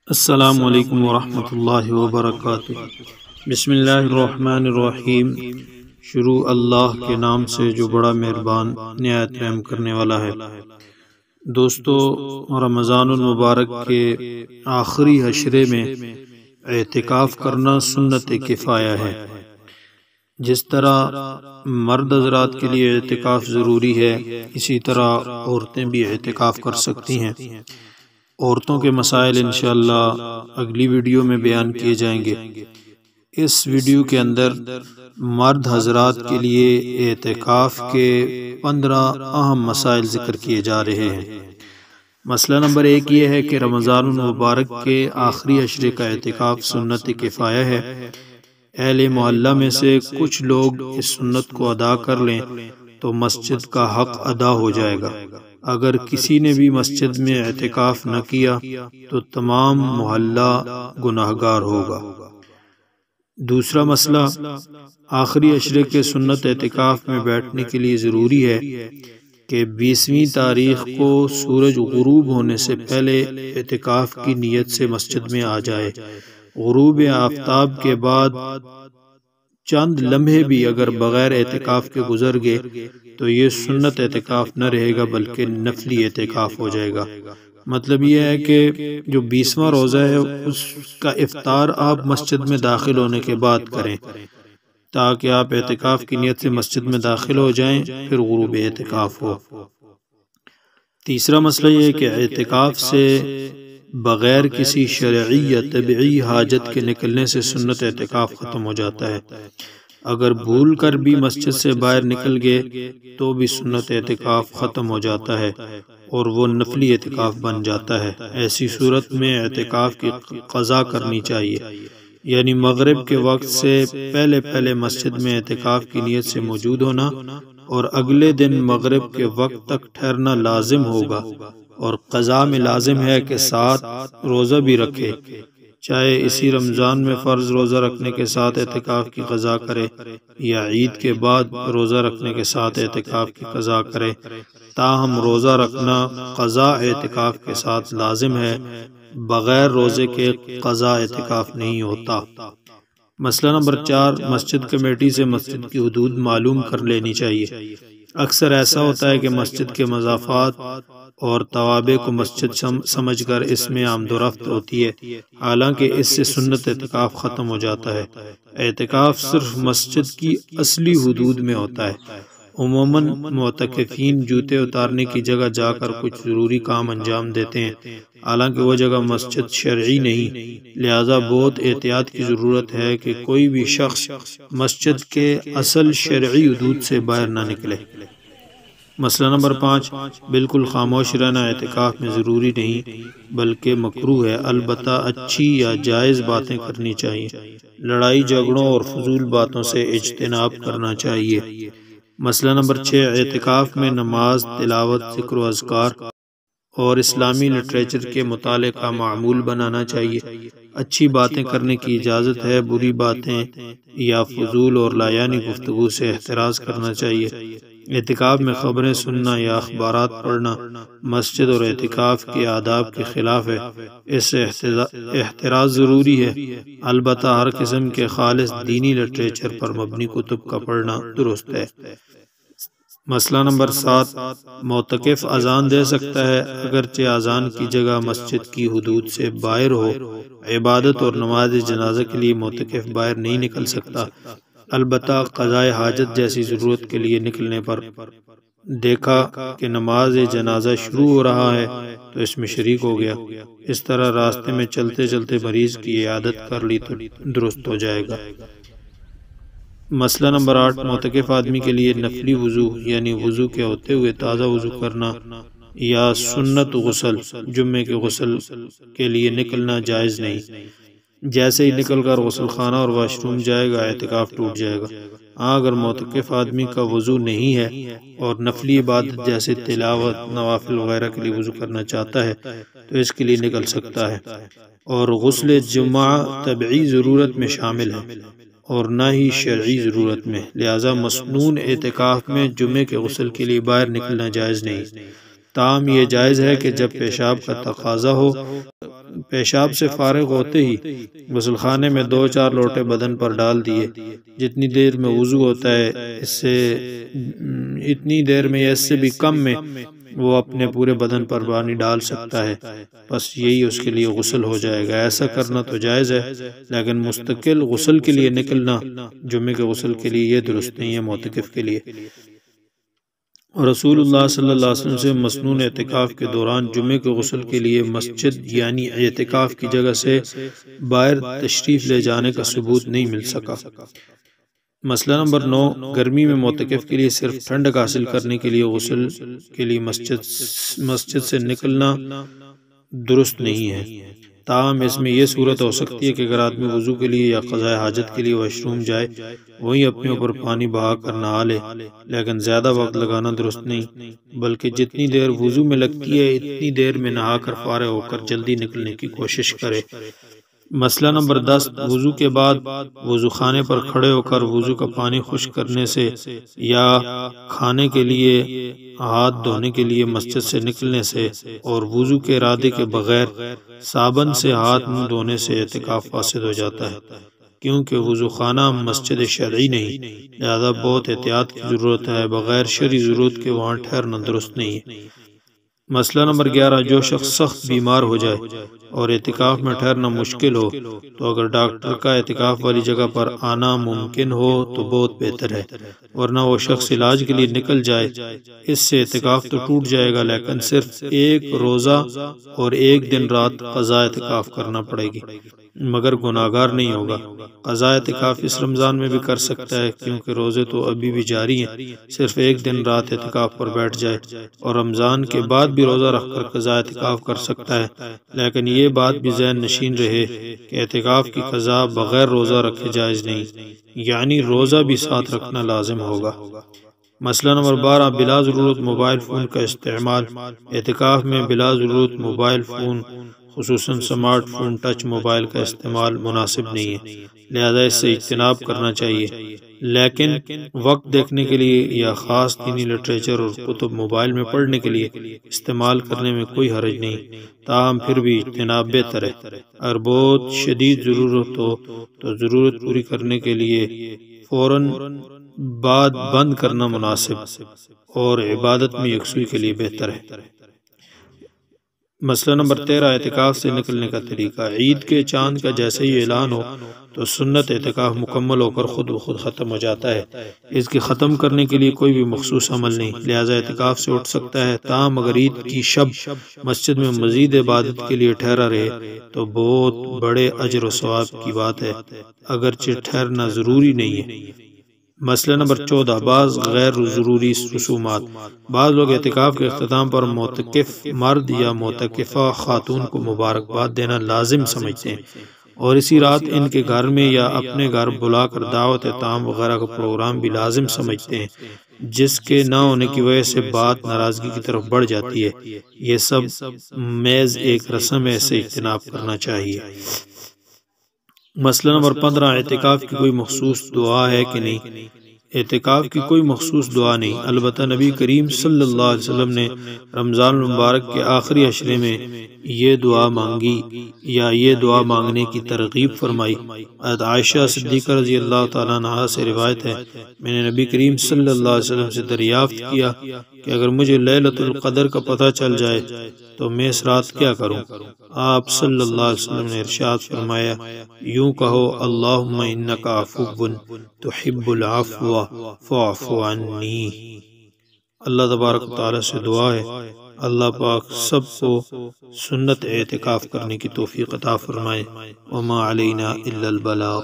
السلام علیکم ورحمۃ اللہ وبرکاتہ۔ بسم اللہ الرحمن الرحیم۔ شروع اللہ کے نام سے جو بڑا مہربان نہایت رحم کرنے والا ہے۔ دوستو، رمضان المبارک کے آخری عشرے میں اعتکاف کرنا سنت کفایہ ہے۔ جس طرح مرد حضرات کے لیے اعتکاف ضروری ہے، اسی طرح عورتیں بھی اعتکاف کر سکتی ہیں۔ عورتوں کے مسائل انشاءاللہ اگلی ویڈیو میں بیان کیے جائیں گے۔ اس ویڈیو کے اندر مرد حضرات کے لیے اعتکاف کے 15 اہم مسائل ذکر کیے جا رہے ہیں۔ مسئلہ نمبر 1 یہ ہے کہ رمضان المبارک کے آخری عشرے کا اعتکاف سنت کفایہ ہے۔ اہل محلہ میں سے کچھ لوگ اس سنت کو ادا کر لیں تو مسجد کا حق ادا ہو جائے گا۔ اگر کسی نے بھی مسجد میں اعتکاف نہ کیا تو تمام محلہ گناہگار ہوگا۔ دوسرا مسئلہ، آخری عشرے کے سنت اعتکاف میں بیٹھنے کے لیے ضروری ہے کہ 20ویں تاریخ کو سورج غروب ہونے سے پہلے اعتکاف کی نیت سے مسجد میں آ جائے۔ غروب آفتاب کے بعد چند لمحے بھی اگر بغیر اعتکاف کے گزر گئے تو یہ سنت اعتکاف نہ رہے گا بلکہ نفلی اعتکاف ہو جائے گا۔ مطلب یہ ہے کہ جو 20واں روزہ ہے اس کا افطار آپ مسجد میں داخل ہونے کے بعد کریں تاکہ آپ اعتکاف کی نیت سے مسجد میں داخل ہو جائیں، پھر غروب اعتکاف ہو۔ تیسرا مسئلہ یہ ہے کہ اعتکاف سے بغیر کسی شرعی یا طبعی حاجت کے نکلنے سے سنت اعتکاف ختم ہو جاتا ہے۔ اگر بھول کر بھی مسجد سے باہر نکل گئے تو بھی سنت اعتکاف ختم ہو جاتا ہے اور وہ نفلی اعتکاف بن جاتا ہے۔ ایسی صورت میں اعتکاف کی قضا کرنی چاہیے، یعنی مغرب کے وقت سے پہلے مسجد میں اعتکاف کی نیت سے موجود ہونا اور اگلے دن مغرب کے وقت تک ٹھہرنا لازم ہوگا، اور قضا میں لازم ہے کہ 7 روزہ بھی رکھے، چاہے اسی رمضان میں فرض روزہ رکھنے کے ساتھ اعتکاف کی قضا کرے یا عید کے بعد روزہ رکھنے کے ساتھ اعتکاف کی قضا کرے۔ تاہم روزہ رکھنا قضا اعتکاف کے ساتھ لازم ہے، بغیر روزے کے قضا اعتکاف نہیں ہوتا۔ مسئلہ نمبر 4، مسجد کمیٹی سے مسجد کی حدود معلوم کر لینی چاہیے۔ اکثر ایسا ہوتا ہے کہ مسجد کے مضافات اور توابع کو مسجد سمجھ کر اس میں آمد و رفت ہوتی ہے، حالانکہ اس سے سنت اعتکاف ختم ہو جاتا ہے۔ اعتکاف صرف مسجد کی اصلی حدود میں ہوتا ہے۔ عموماً معتکفین جوتے اتارنے کی جگہ جا کر کچھ ضروری کام انجام دیتے ہیں، حالانکہ وہ جگہ مسجد شرعی نہیں، لہذا بہت احتیاط کی ضرورت ہے کہ کوئی بھی شخص مسجد کے اصل شرعی حدود سے باہر نہ نکلے۔ مسئلہ نمبر 5، بالکل خاموش رہنا اعتکاف میں ضروری نہیں بلکہ مکروہ ہے، البتہ اچھی یا جائز باتیں کرنی چاہیے۔ لڑائی جھگڑوں اور فضول باتوں سے اجتناب کرنا چاہیے۔ مسئلہ نمبر 6، اعتکاف میں نماز، تلاوت، ذکر و اذکار اور اسلامی لٹریچر کے مطالعے کا معمول بنانا چاہیے۔ اچھی باتیں کرنے کی اجازت ہے، بری باتیں یا فضول اور لایعنی گفتگو سے احتراز کرنا چاہیے۔ اعتکاف میں خبریں سننا یا اخبارات پڑھنا مسجد اور اعتکاف کے آداب کے خلاف ہے، اس سے احتراز ضروری ہے، البتہ ہر قسم کے خالص دینی لٹریچر پر مبنی کتب کا پڑھنا درست ہے۔ مسئلہ نمبر 7، معتکف اذان دے سکتا ہے اگرچہ اذان کی جگہ مسجد کی حدود سے باہر ہو۔ عبادت اور نماز جنازہ کے لیے معتکف باہر نہیں نکل سکتا، البتہ قضاء حاجت جیسی ضرورت کے لیے نکلنے پر دیکھا کہ نماز جنازہ شروع ہو رہا ہے تو اس میں شریک ہو گیا، اس طرح راستے میں چلتے چلتے مریض کی عیادت کر لی تو درست ہو جائے گا۔ مسئلہ نمبر 8، معتکف آدمی کے لیے نفلی وضو یعنی وضو کے ہوتے ہوئے تازہ وضو کرنا یا سنت غسل، جمعے کے غسل کے لیے نکلنا جائز نہیں۔ جیسے ہی نکل کر غسل خانہ اور واش روم جائے گا اعتکاف ٹوٹ جائے گا۔ ہاں، اگر معتکف آدمی کا وضو نہیں ہے اور نفلی عبادت جیسے تلاوت، نوافل وغیرہ کے لیے وضو کرنا چاہتا ہے تو اس کے لیے نکل سکتا ہے، اور غسل جمعہ طبعی ضرورت میں شامل ہے اور نہ ہی شرعی ضرورت میں، لہذا مسنون اعتکاف میں جمعے کے غسل کے لیے باہر نکلنا جائز نہیں۔ تاہم یہ جائز ہے کہ جب پیشاب کا تقاضا ہو، پیشاب سے فارغ ہوتے ہی غسل خانے میں 2-4 لوٹے بدن پر ڈال دیے، جتنی دیر میں وضو ہوتا ہے اتنی دیر میں یا اس سے بھی کم میں وہ اپنے پورے بدن پر پانی ڈال سکتا ہے، بس یہی اس کے لیے غسل ہو جائے گا۔ ایسا کرنا تو جائز ہے، لیکن مستقل غسل کے لیے نکلنا جمعے کے غسل کے لیے یہ درست نہیں ہے معتکف کے لیے۔ رسول اللہ صلی اللہ علیہ وسلم سے مسنون اعتکاف کے دوران جمعے کے غسل کے لیے مسجد یعنی اعتکاف کی جگہ سے باہر تشریف لے جانے کا ثبوت نہیں مل سکا۔ مسئلہ نمبر 9، گرمی میں معتکف کے لیے صرف ٹھنڈک حاصل کرنے کے لیے غسل کے لیے مسجد سے نکلنا درست نہیں ہے، تاہم اس میں یہ صورت ہو سکتی ہے کہ اگر آدمی وضو کے لیے یا قضاء حاجت کے لیے واش روم جائے، وہیں اپنے اوپر پانی بہا کر نہا لے، لیکن زیادہ وقت لگانا درست نہیں، بلکہ جتنی دیر وضو میں لگتی ہے اتنی دیر میں نہا کر فارغ ہو کر جلدی نکلنے کی کوشش کرے۔ مسئلہ نمبر 10، وضو کے بعد وضو خانے پر کھڑے ہو کر وضو کا پانی خشک کرنے سے یا کھانے کے لیے ہاتھ دھونے کے لیے مسجد سے نکلنے سے اور وضو کے ارادے کے بغیر صابن سے ہاتھ منہ دھونے سے اعتکاف فاسد ہو جاتا ہے، کیونکہ وضو خانہ مسجد شرعی نہیں، لہذا بہت احتیاط کی ضرورت ہے، بغیر شرعی ضرورت کے وہاں ٹھہرنا درست نہیں ہے۔ مسئلہ نمبر 11، جو شخص سخت بیمار ہو جائے اور اعتکاف میں ٹھہرنا مشکل ہو تو اگر ڈاکٹر کا اعتکاف والی جگہ پر آنا ممکن ہو تو بہت بہتر ہے، ورنہ وہ شخص علاج کے لیے نکل جائے، اس سے اعتکاف تو ٹوٹ جائے گا، لیکن صرف 1 روزہ اور 1 دن رات قضاء اعتکاف کرنا پڑے گی، مگر گناہگار نہیں ہوگا۔ قضاء اعتکاف اس رمضان میں بھی کر سکتا ہے، کیونکہ روزے تو ابھی بھی جاری ہیں، صرف 1 دن رات اعتکاف پر بیٹھ جائے اور رمضان کے بعد بھی روزہ رکھ کر قضاء اعتکاف کر سکتا ہے، لیکن یہ بات بھی ذہن نشین رہے کہ اعتکاف کی قضاء بغیر روزہ رکھے جائز نہیں، یعنی روزہ بھی ساتھ رکھنا لازم ہوگا۔ مسئلہ نمبر 12، بلا ضرورت موبائل فون کا استعمال۔ اعتکاف میں بلا ضرورت موبائل فون خصوصاً سمارٹ فون ٹچ موبائل کا استعمال مناسب نہیں ہے، لہذا اس سے اجتناب کرنا چاہیے، لیکن وقت دیکھنے کے لیے یا خاص دینی لٹریچر اور کتب موبائل میں پڑھنے کے لیے استعمال کرنے میں کوئی حرج نہیں، تاہم پھر بھی اجتناب بہتر ہے۔ اگر بہت شدید ضرورت ہو تو ضرورت پوری کرنے کے لیے فوراً بعد بند کرنا مناسب اور عبادت میں یکسوئی کے لیے بہتر ہے۔ مسئلہ نمبر 13، اعتکاف سے نکلنے کا طریقہ۔ عید کے چاند کا جیسے ہی اعلان ہو تو سنت اعتکاف مکمل ہو کر خود بخود ختم ہو جاتا ہے، اس کے ختم کرنے کے لیے کوئی بھی مخصوص عمل نہیں، لہذا اعتکاف سے اٹھ سکتا ہے، تاہم اگر عید کی شب مسجد میں مزید عبادت کے لیے ٹھہرا رہے تو بہت بڑے اجر و ثواب کی بات ہے، اگرچہ ٹھہرنا ضروری نہیں ہے۔ مسئلہ نمبر 14، بعض غیر ضروری رسومات۔ بعض لوگ اعتکاف کے اختتام پر معتکف مرد یا معتکفہ خاتون کو مبارکباد دینا لازم سمجھتے ہیں اور اسی رات ان کے گھر میں یا اپنے گھر بلا کر دعوت طعام وغیرہ کا پروگرام بھی لازم سمجھتے ہیں، جس کے نہ ہونے کی وجہ سے بات ناراضگی کی طرف بڑھ جاتی ہے۔ یہ سب محض ایک رسم ہے، سے اجتناب کرنا چاہیے۔ مسئلہ نمبر 15، اعتکاف کی کوئی مخصوص دعا ہے کہ نہیں۔ اعتکاف کی کوئی مخصوص دعا نہیں، البتہ نبی کریم صلی اللہ علیہ وسلم نے رمضان المبارک کے آخری عشرے میں یہ دعا مانگی یا یہ دعا مانگنے کی ترغیب فرمائی۔ حضرت عائشہ صدیقہ رضی اللہ تعالیٰ عنہا سے روایت ہے، میں نے نبی کریم صلی اللہ علیہ وسلم سے دریافت کیا کہ اگر مجھے لیلۃ القدر کا پتہ چل جائے تو میں اس رات کیا کروں؟ آپ صلی اللہ علیہ وسلم نے ارشاد فرمایا، یوں کہو، اللہم انک عفو تحب العفو فاعف عنی۔ اللہ تبارک و تعالیٰ سے دعا ہے اللہ پاک سب کو سنت اعتکاف کرنے کی توفیق عطا فرمائے۔ وما علینا الا البلاغ۔